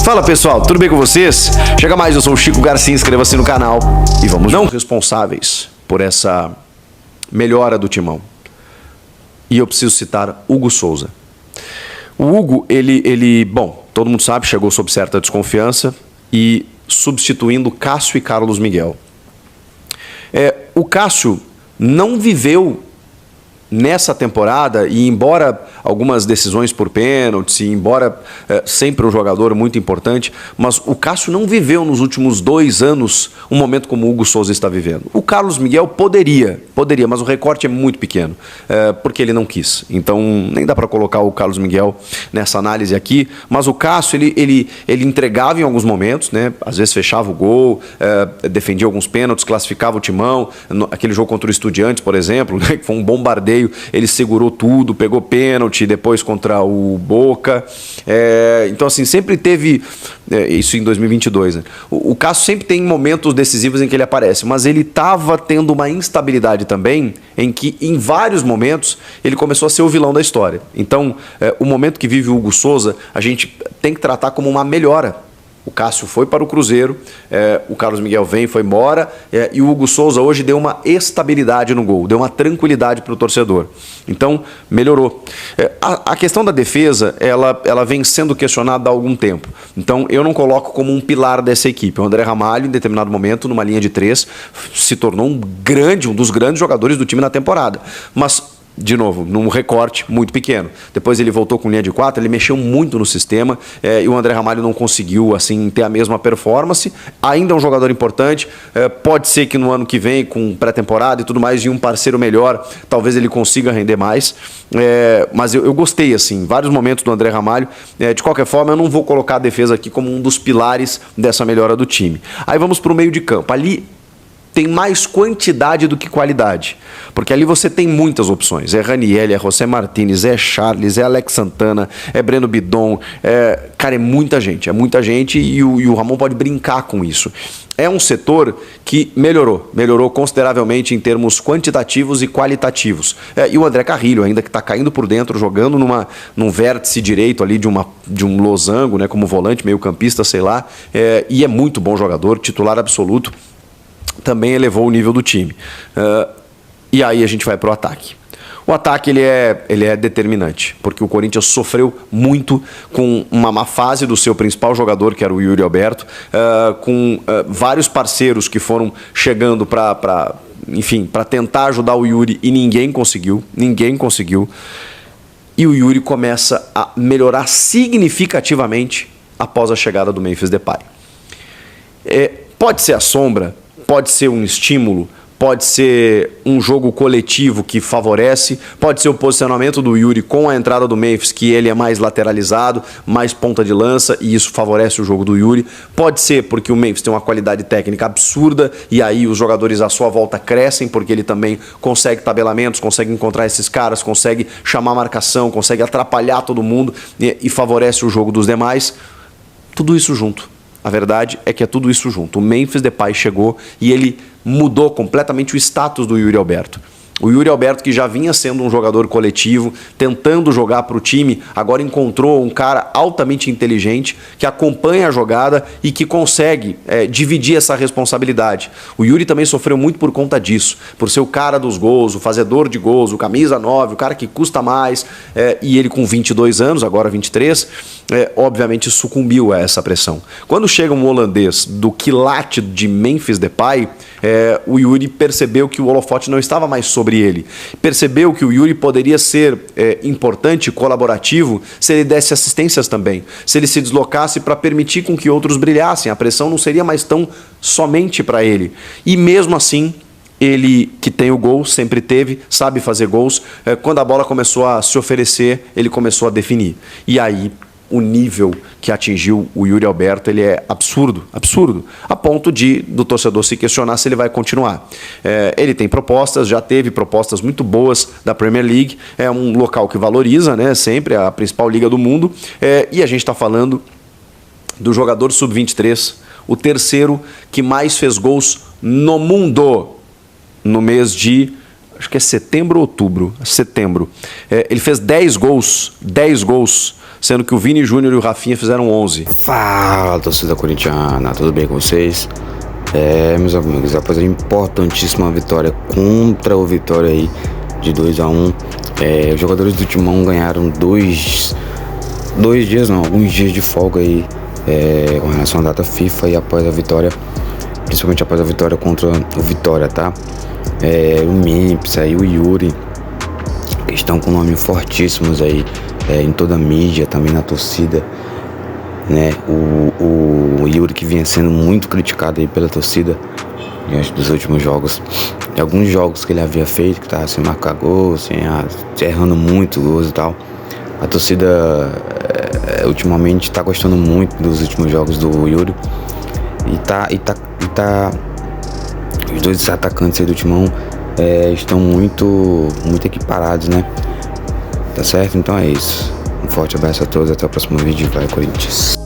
Fala pessoal, tudo bem com vocês? Chega mais, eu sou o Chico Garcia, inscreva-se no canal e vamos não responsáveis por essa melhora do timão. E eu preciso citar Hugo Souza. O Hugo, bom, todo mundo sabe, chegou sob certa desconfiança e substituindo Cássio e Carlos Miguel. O Cássio não viveu nessa temporada, e embora algumas decisões por pênaltis, e embora sempre um jogador muito importante, mas o Cássio não viveu nos últimos 2 anos um momento como o Hugo Souza está vivendo. O Carlos Miguel poderia, mas o recorte é muito pequeno, porque ele não quis. Então nem dá para colocar o Carlos Miguel nessa análise aqui, mas o Cássio ele entregava em alguns momentos, né? Às vezes fechava o gol, defendia alguns pênaltis, classificava o timão. Aquele jogo contra o Estudiantes, por exemplo, né? Que foi um bombardeio. Ele segurou tudo, pegou pênalti, depois contra o Boca. Então, assim, sempre teve... isso em 2022, né? O Cássio sempre tem momentos decisivos em que ele aparece, mas ele estava tendo uma instabilidade também, em que, em vários momentos, ele começou a ser o vilão da história. Então, o momento que vive o Hugo Souza, a gente tem que tratar como uma melhora. O Cássio foi para o Cruzeiro, o Carlos Miguel foi embora, e o Hugo Souza hoje deu uma estabilidade no gol, deu uma tranquilidade para o torcedor. Então, melhorou. A questão da defesa, ela vem sendo questionada há algum tempo. Então, eu não coloco como um pilar dessa equipe. O André Ramalho, em determinado momento, numa linha de 3, se tornou um dos grandes jogadores do time na temporada. Mas... de novo, num recorte muito pequeno. Depois ele voltou com linha de 4, ele mexeu muito no sistema, e o André Ramalho não conseguiu assim ter a mesma performance. Ainda é um jogador importante, pode ser que no ano que vem, com pré-temporada e tudo mais, e um parceiro melhor, talvez ele consiga render mais. Mas eu gostei, assim, vários momentos do André Ramalho. De qualquer forma, eu não vou colocar a defesa aqui como um dos pilares dessa melhora do time. Aí vamos para o meio de campo. Ali tem mais quantidade do que qualidade, porque ali você tem muitas opções. É Raniel, é José Martínez, é Charles, é Alex Santana, é Breno Bidon, cara, é muita gente e o Ramon pode brincar com isso. É um setor que melhorou consideravelmente em termos quantitativos e qualitativos. E o André Carrilho, ainda que está caindo por dentro, jogando num vértice direito ali de um losango, né, como volante, meio campista, sei lá, e é muito bom jogador, titular absoluto, também elevou o nível do time. E aí a gente vai para o ataque. O ataque ele é determinante, porque o Corinthians sofreu muito com uma má fase do seu principal jogador, que era o Yuri Alberto, com vários parceiros que foram chegando para tentar ajudar o Yuri e ninguém conseguiu. E o Yuri começa a melhorar significativamente após a chegada do Memphis Depay. Pode ser a sombra, pode ser um estímulo, pode ser um jogo coletivo que favorece, pode ser o posicionamento do Yuri com a entrada do Memphis, que ele é mais lateralizado, mais ponta de lança, e isso favorece o jogo do Yuri. Pode ser porque o Memphis tem uma qualidade técnica absurda, e aí os jogadores à sua volta crescem, porque ele também consegue tabelamentos, consegue encontrar esses caras, consegue chamar marcação, consegue atrapalhar todo mundo e favorece o jogo dos demais. Tudo isso junto. A verdade é que é tudo isso junto. O Memphis Depay chegou e ele mudou completamente o status do Yuri Alberto. O Yuri Alberto, que já vinha sendo um jogador coletivo, tentando jogar para o time, agora encontrou um cara altamente inteligente, que acompanha a jogada e que consegue dividir essa responsabilidade. O Yuri também sofreu muito por conta disso, por ser o cara dos gols, o fazedor de gols, o camisa 9, o cara que custa mais, e ele com 22 anos, agora 23, obviamente sucumbiu a essa pressão. Quando chega um holandês do quilate de Memphis Depay, o Yuri percebeu que o holofote não estava mais sobre ele. Percebeu que o Yuri poderia ser importante, colaborativo, se ele desse assistências também, se ele se deslocasse para permitir com que outros brilhassem. A pressão não seria mais tão somente para ele. E mesmo assim, ele que tem o gol, sempre teve, sabe fazer gols, quando a bola começou a se oferecer, ele começou a definir. E aí o nível que atingiu o Yuri Alberto, ele é absurdo, a ponto do torcedor se questionar se ele vai continuar. Ele tem propostas, já teve propostas muito boas da Premier League, é um local que valoriza, né, sempre a principal liga do mundo, e a gente está falando do jogador sub-23, o terceiro que mais fez gols no mundo, no mês de, acho que é setembro ou outubro, setembro. Ele fez 10 gols sendo que o Vini Júnior e o Rafinha fizeram 11. Fala, torcida corintiana, tudo bem com vocês? Meus amigos, após a importantíssima vitória contra o Vitória aí de 2-1, os jogadores do Timão ganharam alguns dias de folga aí com relação à data FIFA e após a vitória, principalmente após a vitória contra o Vitória, tá? O Memphis aí, o Yuri, que estão com nomes fortíssimos aí em toda a mídia, também na torcida, né? O Yuri, que vinha sendo muito criticado aí pela torcida diante dos últimos jogos, alguns jogos que ele havia feito, que tava sem marcar gol, errando muito gols e tal. A torcida ultimamente tá gostando muito dos últimos jogos do Yuri os dois atacantes aí do Timão estão muito equiparados, né? Tá certo? Então é isso. Um forte abraço a todos, até o próximo vídeo. Vai, Corinthians!